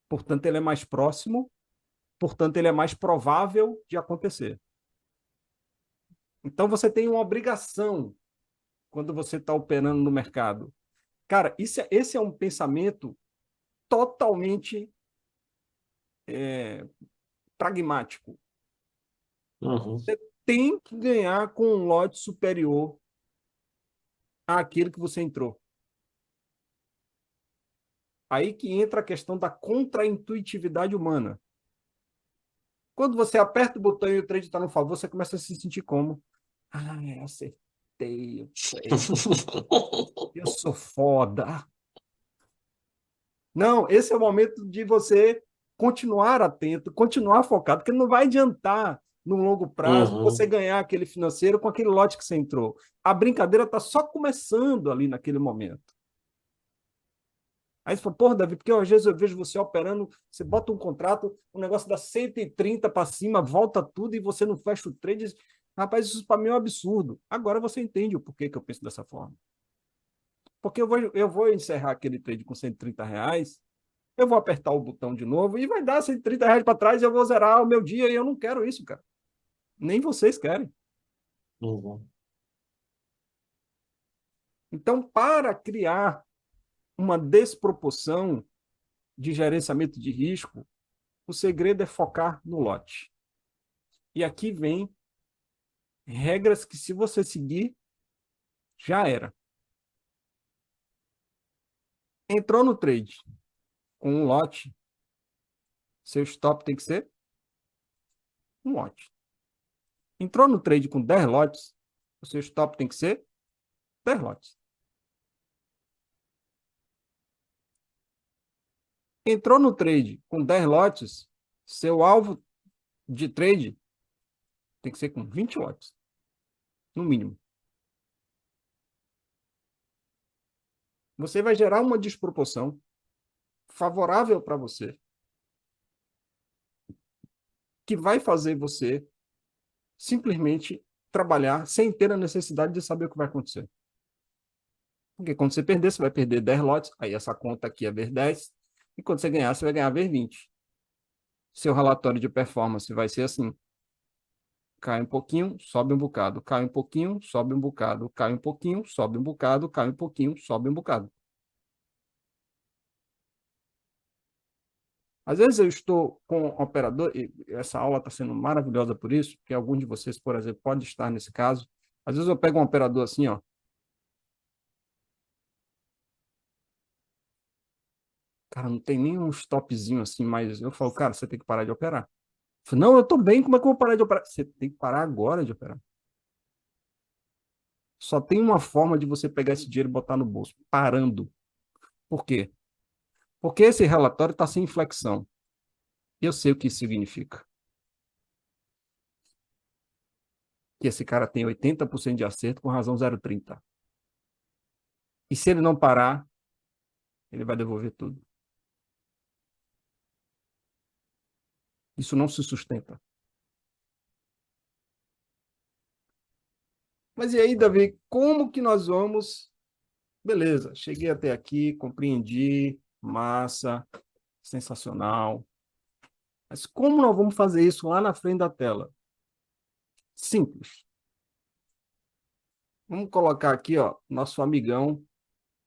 [SPEAKER 1] Portanto, ele é mais próximo, portanto, ele é mais provável de acontecer. Então, você tem uma obrigação quando você está operando no mercado. Cara, esse é um pensamento totalmente pragmático.
[SPEAKER 2] Uhum.
[SPEAKER 1] Você tem que ganhar com um lote superior àquele que você entrou. Aí que entra a questão da contraintuitividade humana. Quando você aperta o botão e o trade está no favor, você começa a se sentir como? Ah, acertei o trade. Eu sou foda. Não, esse é o momento de você continuar atento, continuar focado, porque não vai adiantar no longo prazo você
[SPEAKER 2] Uhum.
[SPEAKER 1] ganhar aquele financeiro com aquele lote que você entrou. A brincadeira está só começando ali naquele momento. Aí você fala, porra, Davi, porque às vezes eu vejo você operando, você bota um contrato, o negócio dá 130 para cima, volta tudo e você não fecha o trade. Rapaz, isso para mim é um absurdo. Agora você entende o porquê que eu penso dessa forma. Porque eu vou encerrar aquele trade com R$ 130, eu vou apertar o botão de novo e vai dar R$ 130 para trás e eu vou zerar o meu dia e eu não quero isso, cara. Nem vocês querem.
[SPEAKER 2] Uhum.
[SPEAKER 1] Então, para criar uma desproporção de gerenciamento de risco, o segredo é focar no lote. E aqui vem regras que, se você seguir, já era. Entrou no trade com um lote, seu stop tem que ser um lote. Entrou no trade com 10 lotes, o seu stop tem que ser 10 lotes. Entrou no trade com 10 lotes, seu alvo de trade tem que ser com 20 lotes, no mínimo. Você vai gerar uma desproporção favorável para você, que vai fazer você simplesmente trabalhar sem ter a necessidade de saber o que vai acontecer. Porque quando você perder, você vai perder 10 lotes, aí essa conta aqui é ver 10, E quando você ganhar, você vai ganhar vezes 20. Seu relatório de performance vai ser assim. Cai um pouquinho, sobe um bocado. Cai um pouquinho, sobe um bocado. Cai um pouquinho, sobe um bocado. Cai um pouquinho, sobe um bocado. Às vezes eu estou com um operador, e essa aula está sendo maravilhosa por isso, porque algum de vocês, por exemplo, pode estar nesse caso. Às vezes eu pego um operador assim, ó. Cara, não tem nenhum stopzinho assim, mas eu falo, cara, você tem que parar de operar. Eu falo, não, eu estou bem, como é que eu vou parar de operar? Você tem que parar agora de operar. Só tem uma forma de você pegar esse dinheiro e botar no bolso, parando. Por quê? Porque esse relatório está sem inflexão. E eu sei o que isso significa. Que esse cara tem 80% de acerto com razão 0,30. E se ele não parar, ele vai devolver tudo. Isso não se sustenta. Mas e aí, Davi, como que nós vamos? Beleza, cheguei até aqui, compreendi, massa, sensacional. Mas como nós vamos fazer isso lá na frente da tela? Simples. Vamos colocar aqui, ó, nosso amigão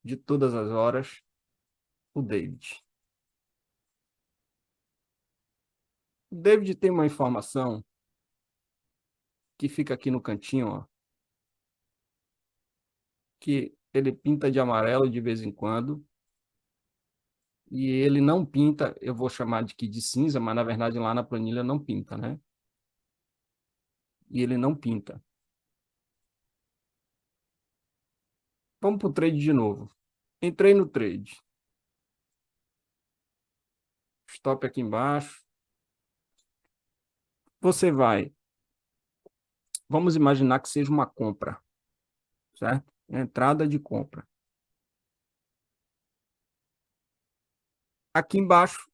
[SPEAKER 1] de todas as horas, o David. O David tem uma informação que fica aqui no cantinho, ó, que ele pinta de amarelo de vez em quando, e ele não pinta, eu vou chamar de cinza, mas na verdade lá na planilha não pinta, né? E ele não pinta. Vamos para o trade de novo. Entrei no trade. Stop aqui embaixo. Você vai. Vamos imaginar que seja uma compra, certo? Entrada de compra. Aqui embaixo,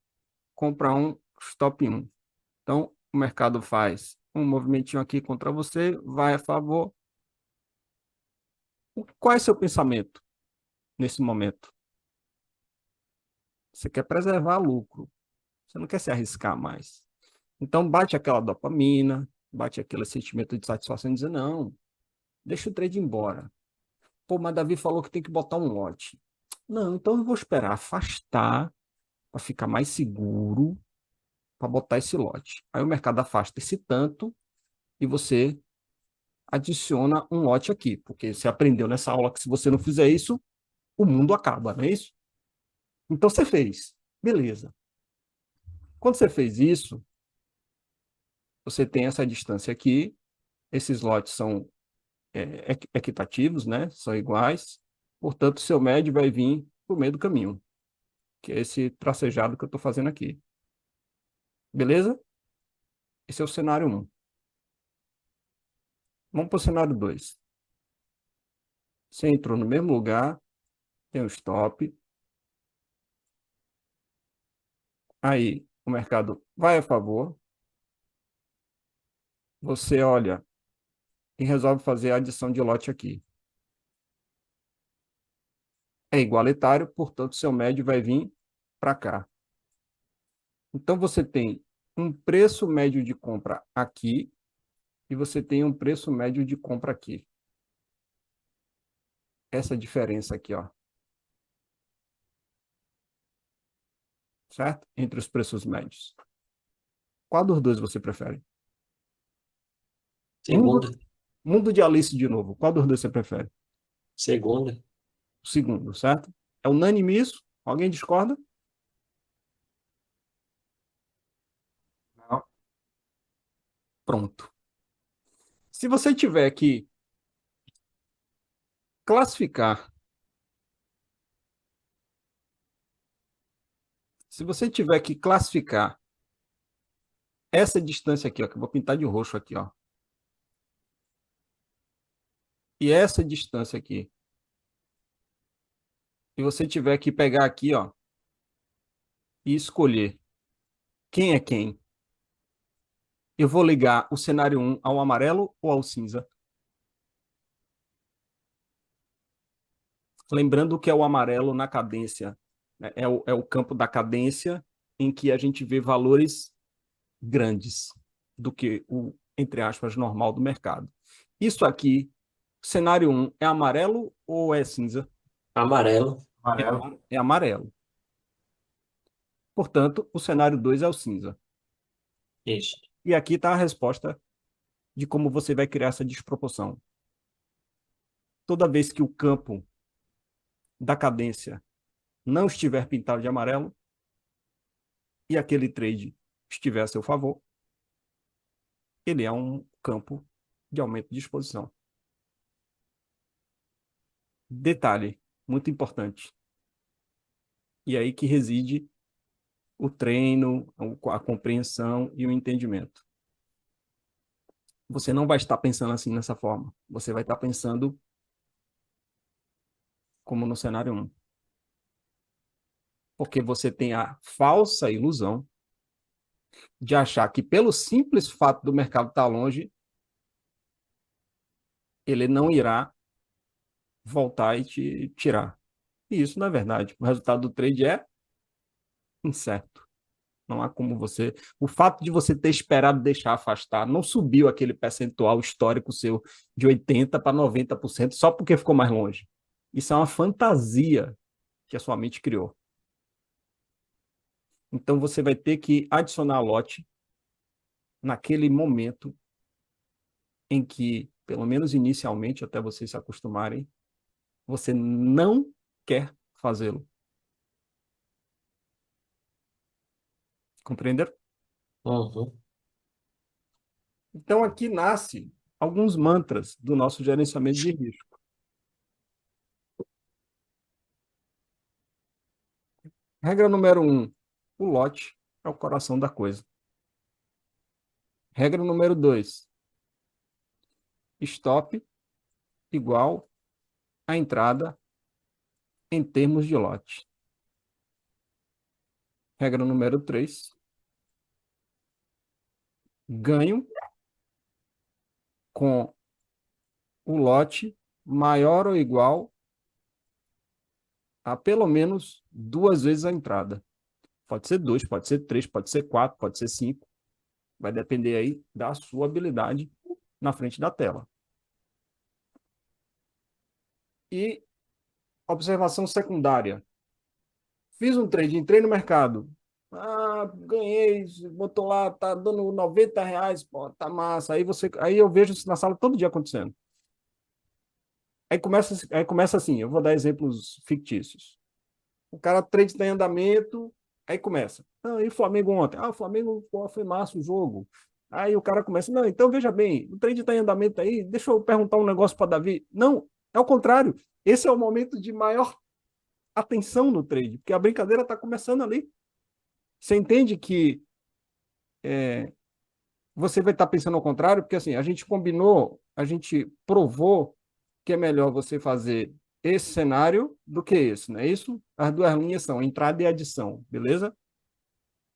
[SPEAKER 1] compra 1, stop 1. Então, o mercado faz um movimentinho aqui contra você, vai a favor. Qual é o seu pensamento nesse momento? Você quer preservar lucro. Você não quer se arriscar mais. Então, bate aquela dopamina, bate aquele sentimento de satisfação e dizer, não, deixa o trade embora. Pô, mas Davi falou que tem que botar um lote. Não, então eu vou esperar afastar para ficar mais seguro para botar esse lote. Aí o mercado afasta esse tanto e você adiciona um lote aqui, porque você aprendeu nessa aula que se você não fizer isso, o mundo acaba, não é isso? Então você fez. Beleza. Quando você fez isso, você tem essa distância aqui, esses lotes são equitativos, né? São iguais, portanto, seu médio vai vir por meio do caminho, que é esse tracejado que eu estou fazendo aqui. Beleza? Esse é o cenário 1. Vamos para o cenário 2. Você entrou no mesmo lugar, tem um stop. Aí o mercado vai a favor. Você olha e resolve fazer a adição de lote aqui. É igualitário, portanto, seu médio vai vir para cá. Então, você tem um preço médio de compra aqui e você tem um preço médio de compra aqui. Essa diferença aqui, ó. Certo? Entre os preços médios. Qual dos dois você prefere?
[SPEAKER 2] Segunda.
[SPEAKER 1] Mundo de Alice de novo. Qual dos dois você prefere?
[SPEAKER 2] Segunda.
[SPEAKER 1] O segundo, certo? É unânime isso? Alguém discorda?
[SPEAKER 3] Não.
[SPEAKER 1] Pronto. Se você tiver que classificar, se você tiver que classificar essa distância aqui, ó, que eu vou pintar de roxo aqui, ó, e essa distância aqui, e você tiver que pegar aqui, ó, e escolher quem é quem, eu vou ligar o cenário 1 ao amarelo ou ao cinza? Lembrando que é o amarelo na cadência É o campo da cadência em que a gente vê valores grandes do que o, entre aspas, normal do mercado. Isso aqui, cenário 1, é amarelo ou é cinza?
[SPEAKER 2] Amarelo.
[SPEAKER 3] Amarelo.
[SPEAKER 1] É amarelo. Portanto, o cenário 2 é o cinza.
[SPEAKER 2] Isso.
[SPEAKER 1] E aqui está a resposta de como você vai criar essa desproporção. Toda vez que o campo da cadência não estiver pintado de amarelo e aquele trade estiver a seu favor, ele é um campo de aumento de exposição. Detalhe muito importante. E aí que reside o treino, a compreensão e o entendimento. Você não vai estar pensando assim nessa forma. Você vai estar pensando como no cenário 1. Porque você tem a falsa ilusão de achar que pelo simples fato do mercado estar longe, ele não irá voltar e te tirar. E isso não é verdade. O resultado do trade é incerto. Não há como você... O fato de você ter esperado deixar afastar, não subiu aquele percentual histórico seu de 80% para 90% só porque ficou mais longe. Isso é uma fantasia que a sua mente criou. Então, você vai ter que adicionar lote naquele momento em que, pelo menos inicialmente, até vocês se acostumarem, você não quer fazê-lo. Compreenderam?
[SPEAKER 2] Uhum.
[SPEAKER 1] Então, aqui nasce alguns mantras do nosso gerenciamento de risco. Regra número 1, o lote é o coração da coisa. Regra número 2, stop igual a entrada em termos de lote. Regra número 3, ganho com o lote maior ou igual a pelo menos 2 vezes a entrada. Pode ser 2, pode ser 3, pode ser 4, pode ser 5. Vai depender aí da sua habilidade na frente da tela. E observação secundária. Fiz um trade, entrei no mercado. Ah, ganhei, botou lá, tá dando R$ 90, pô, tá massa. Aí eu vejo isso na sala todo dia acontecendo. Aí começa assim, eu vou dar exemplos fictícios. O cara trade está em andamento, aí começa. Ah, e o Flamengo ontem? Ah, o Flamengo, pô, foi massa o jogo. Aí o cara começa, não, então veja bem, o trade está em andamento aí, deixa eu perguntar um negócio para Davi. Não, é o contrário. Esse é o momento de maior atenção no trade, porque a brincadeira está começando ali. Você entende que você vai estar pensando ao contrário, porque assim, a gente combinou, a gente provou que é melhor você fazer esse cenário do que esse, não é isso? As duas linhas são entrada e adição, beleza?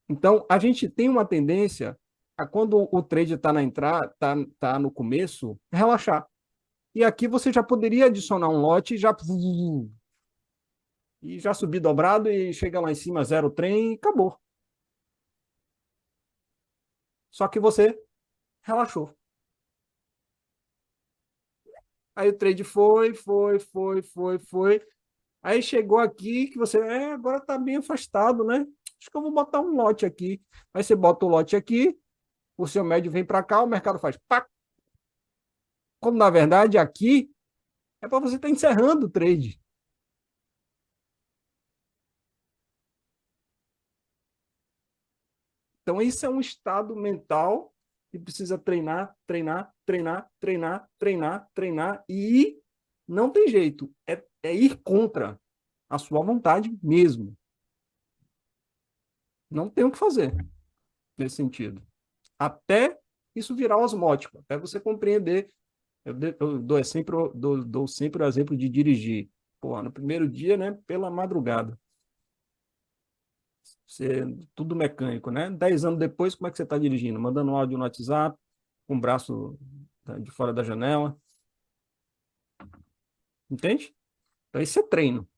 [SPEAKER 1] Então, a gente tem uma tendência a quando o trade está na entrada, tá no começo, relaxar. E aqui você já poderia adicionar um lote e já subir dobrado e chega lá em cima, zero trem e acabou. Só que você relaxou. Aí o trade foi. Aí chegou aqui que você, agora está bem afastado, né? Acho que eu vou botar um lote aqui. Aí você bota o lote aqui, o seu médio vem para cá, o mercado faz pá. Como na verdade aqui é para você estar encerrando o trade. Então, isso é um estado mental que precisa treinar, treinar, treinar, treinar, treinar, treinar, e não tem jeito. É ir contra a sua vontade mesmo. Não tem o que fazer nesse sentido. Até isso virar osmótico, até você compreender. Eu dou sempre o exemplo de dirigir. Pô, no primeiro dia, né, pela madrugada. Você, tudo mecânico, né? 10 anos depois, como é que você está dirigindo? Mandando um áudio no WhatsApp, com o braço de fora da janela. Entende? Então, isso é treino.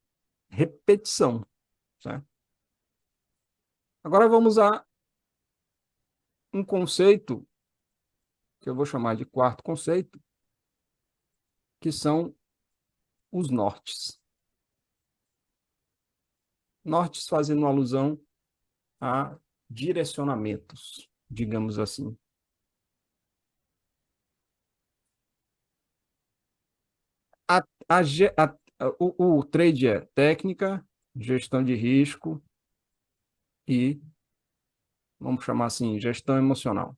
[SPEAKER 1] Repetição. certo? Agora vamos a um conceito que eu vou chamar de quarto conceito, que são os nortes. Nortes fazendo alusão a direcionamentos, digamos assim. O trade é técnica, gestão de risco e, vamos chamar assim, gestão emocional.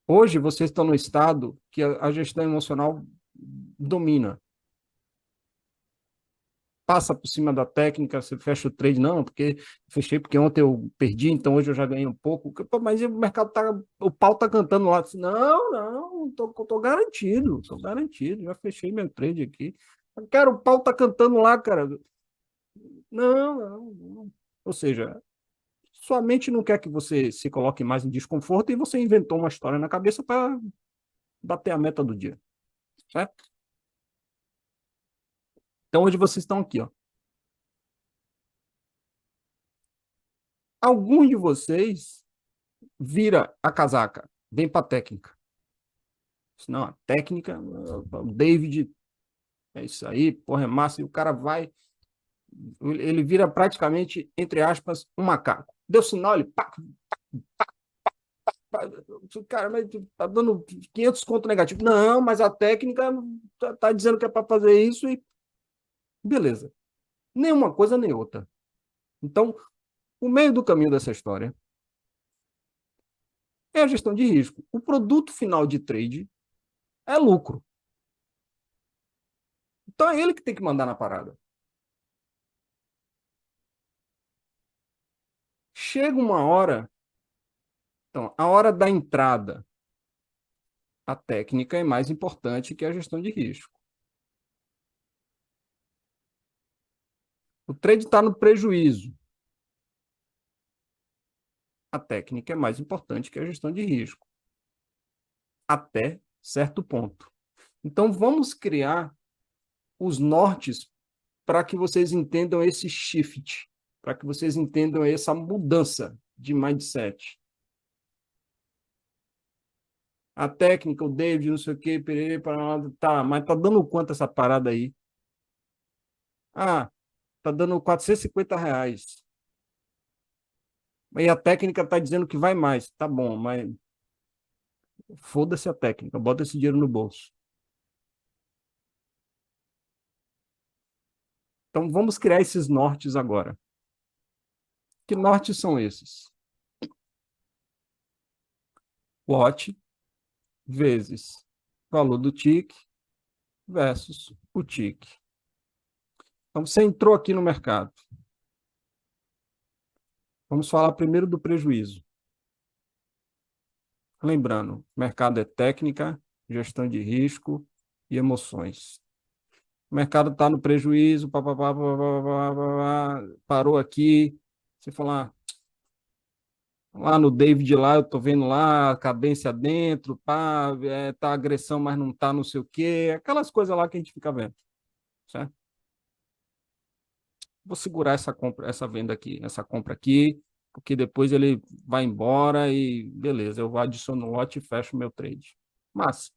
[SPEAKER 1] Hoje, vocês estão no estado que a gestão emocional domina. Passa por cima da técnica, você fecha o trade, não, porque fechei porque ontem eu perdi, então hoje eu já ganhei um pouco. Pô, mas o mercado tá, o pau tá cantando lá. Não, não, tô garantido, já fechei meu trade aqui. Cara, o pau tá cantando lá, cara. Não, não, não. Ou seja, sua mente não quer que você se coloque mais em desconforto e você inventou uma história na cabeça para bater a meta do dia, certo? Então, hoje vocês estão aqui, ó. Alguns de vocês vira a casaca, vem para a técnica. Não, a técnica, o David, é isso aí, porra, é massa, e o cara vai, ele vira praticamente, entre aspas, um macaco. Deu sinal, ele pá, pá, cara, mas tá dando 500 conto negativo. Não, mas a técnica tá dizendo que é para fazer isso e beleza. Nenhuma coisa nem outra. Então, o meio do caminho dessa história é a gestão de risco. O produto final de trade é lucro. Então é ele que tem que mandar na parada. Chega uma hora, então, a hora da entrada, a técnica é mais importante que a gestão de risco. O trade está no prejuízo. A técnica é mais importante que a gestão de risco. Até certo ponto. Então, vamos criar os nortes para que vocês entendam esse shift, para que vocês entendam essa mudança de mindset. A técnica, o David, não sei o quê, tá, mas tá dando quanto essa parada aí? Ah, tá dando R$ 450. E a técnica tá dizendo que vai mais. Tá bom, mas foda-se a técnica, bota esse dinheiro no bolso. Então vamos criar esses nortes agora. Que nortes são esses? Lote vezes valor do TIC versus o TIC. Então você entrou aqui no mercado. Vamos falar primeiro do prejuízo. Lembrando, mercado é técnica, gestão de risco e emoções. O mercado está no prejuízo, parou aqui. Você falar, lá no David, lá eu estou vendo lá a cadência dentro, pá, tá agressão, mas não tá não sei o quê. Aquelas coisas lá que a gente fica vendo, certo? Vou segurar essa compra, essa venda aqui, essa compra aqui, porque depois ele vai embora e beleza, eu adiciono o lote e fecho o meu trade. Mas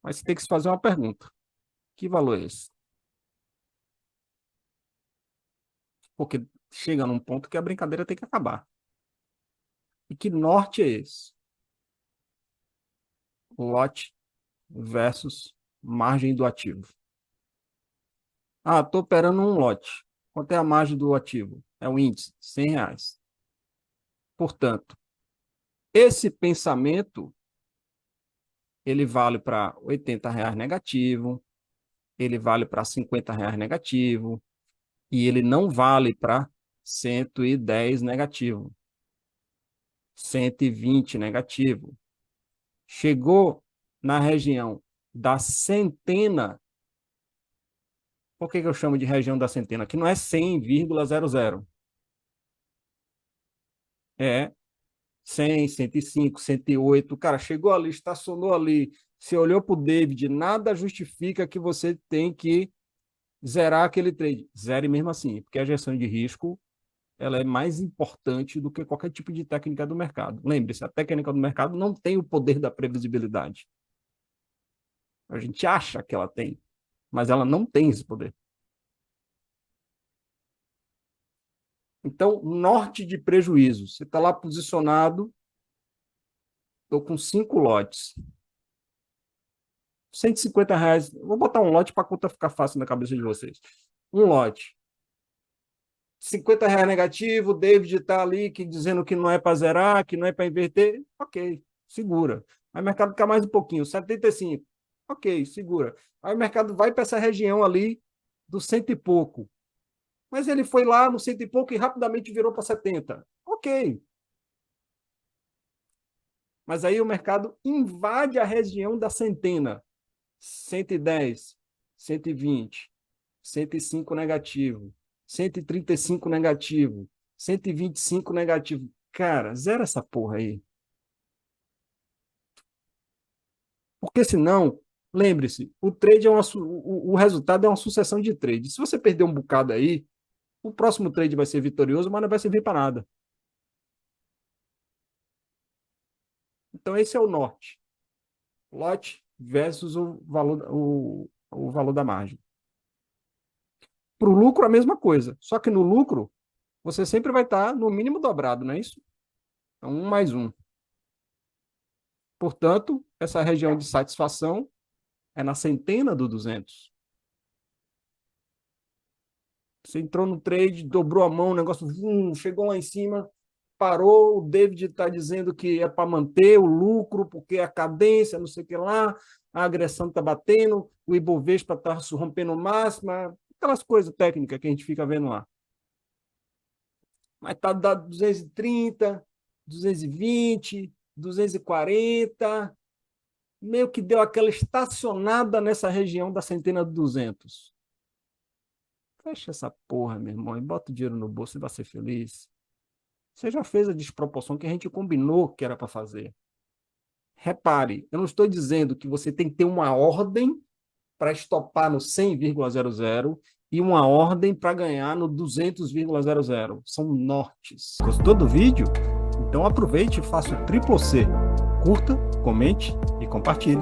[SPEAKER 1] você tem que se fazer uma pergunta. Que valor é esse? Porque chega num ponto que a brincadeira tem que acabar. E que norte é esse? Lote versus margem do ativo. Ah, estou operando um lote. Quanto é a margem do ativo? É o índice, R$ 100. Portanto, esse pensamento, ele vale para R$ 80 negativo, ele vale para R$ 50 negativo, e ele não vale para 110 negativo, 120 negativo. Chegou na região da centena. Por que eu chamo de região da centena? Que não é 100,00. É 100, 105, 108. Cara, chegou ali, estacionou ali. Você olhou para o David, nada justifica que você tem que zerar aquele trade. Zere mesmo assim, porque a gestão de risco ela é mais importante do que qualquer tipo de técnica do mercado. Lembre-se, a técnica do mercado não tem o poder da previsibilidade. A gente acha que ela tem, mas ela não tem esse poder. Então, norte de prejuízo. Você está lá posicionado, estou com 5 lotes. R$ 150. Vou botar um lote para a conta ficar fácil na cabeça de vocês. Um lote. R$ 50 negativo, o David está ali dizendo que não é para zerar, que não é para inverter. Ok, segura. Aí o mercado fica mais um pouquinho, 75. Ok, segura. Aí o mercado vai para essa região ali do cento e pouco. Mas ele foi lá no cento e pouco e rapidamente virou para 70. Ok. Mas aí o mercado invade a região da centena. 110, 120, 105 negativo, 135 negativo, 125 negativo. Cara, zera essa porra aí. Porque senão, lembre-se, o trade é o resultado é uma sucessão de trades. Se você perder um bocado aí, o próximo trade vai ser vitorioso, mas não vai servir para nada. Então esse é o norte. Lote versus o valor da margem. Para o lucro, a mesma coisa. Só que no lucro, você sempre vai estar no mínimo dobrado, não é isso? Então, 1 mais 1. Portanto, essa região de satisfação é na centena do 200. Você entrou no trade, dobrou a mão, o negócio chegou lá em cima, parou, o David está dizendo que é para manter o lucro, porque a cadência, não sei o que lá, a agressão está batendo, o Ibovespa está rompendo máxima, aquelas coisas técnicas que a gente fica vendo lá. Mas está dado 230, 220, 240, meio que deu aquela estacionada nessa região da centena de 200. Fecha essa porra, meu irmão, e bota o dinheiro no bolso e vai ser feliz. Você já fez a desproporção que a gente combinou que era para fazer. Repare, eu não estou dizendo que você tem que ter uma ordem para estopar no 100,00 e uma ordem para ganhar no 200,00. São nortes. Gostou do vídeo? Então aproveite e faça o triplo C. Curta, comente e compartilhe.